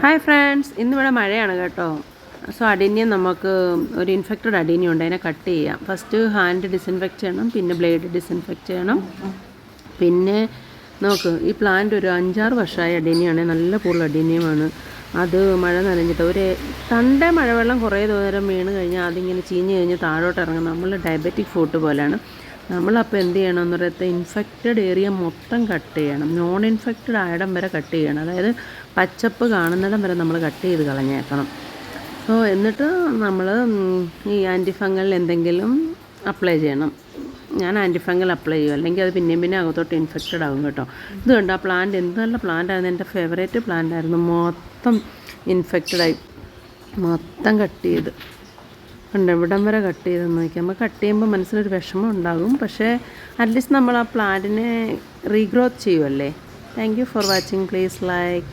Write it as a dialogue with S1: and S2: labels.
S1: Hi friends, ഇന്നിവിടെ മഴയാണ് കേട്ടോ. സോ അഡീനിയം നമുക്ക് ഒരു ഇൻഫെക്റ്റഡ് അഡീനിയം ഉണ്ട്, അതിനെ കട്ട് ചെയ്യാം. ഫസ്റ്റ് ഹാൻഡ് ഡിസിൻഫെക്റ്റ് ചെയ്യണം, പിന്നെ ബ്ലേഡ് ഡിസിൻഫെക്റ്റ് ചെയ്യണം. പിന്നെ നോക്ക്, ഈ പ്ലാന്റ് ഒരു 5-6 വർഷമായ അഡീനിയമാണ്, നല്ല കൂടുതൽ അഡീനിയമാണ്. അത് മഴ നനഞ്ഞിട്ട് ഒരു തണ്ട മഴവെള്ളം കുറേ നേരം വീണ് കഴിഞ്ഞാൽ അതിങ്ങനെ ചീഞ്ഞ് കഴിഞ്ഞ് താഴോട്ട് ഇറങ്ങും. നമ്മൾ ഡയബറ്റിക് ഫുഡ് പോലെയാണ്. നമ്മളപ്പോൾ എന്ത് ചെയ്യണമെന്ന് പറയുന്നത്, ഇൻഫെക്റ്റഡ് ഏരിയ മൊത്തം കട്ട് ചെയ്യണം, നോൺ ഇൻഫെക്റ്റഡ് ആയിടം വരെ കട്ട് ചെയ്യണം. അതായത് പച്ചപ്പ് കാണുന്നിടം വരെ നമ്മൾ കട്ട് ചെയ്ത് കളഞ്ഞേക്കണം. സോ എന്നിട്ട് നമ്മൾ ഈ ആൻറ്റിഫംഗൽ എന്തെങ്കിലും അപ്ലൈ ചെയ്യണം. ഞാൻ ആൻറ്റിഫംഗൽ അപ്ലൈ ചെയ്യും, അല്ലെങ്കിൽ അത് പിന്നെ അകത്തോട്ട് ഇൻഫെക്റ്റഡ് ആകും കേട്ടോ. ഇത് കണ്ടോ, ആ പ്ലാന്റ് എന്ത് നല്ല പ്ലാന്റ് ആയിരുന്നു, എൻ്റെ ഫേവറേറ്റ് പ്ലാന്റ് ആയിരുന്നു. മൊത്തം ഇൻഫെക്റ്റഡായി, മൊത്തം കട്ട് ചെയ്ത് ഉണ്ട്, ഇവിടം വരെ കട്ട് ചെയ്തെന്ന് നോക്കിയാൽ നമുക്ക് കട്ട് ചെയ്യുമ്പോൾ മനസ്സിലൊരു വിഷമം ഉണ്ടാകും. പക്ഷേ അറ്റ്ലീസ്റ്റ് നമ്മൾ ആ പ്ലാന്റിനെ റീഗ്രോത്ത് ചെയ്യുമല്ലേ. Thank you for watching. Please like.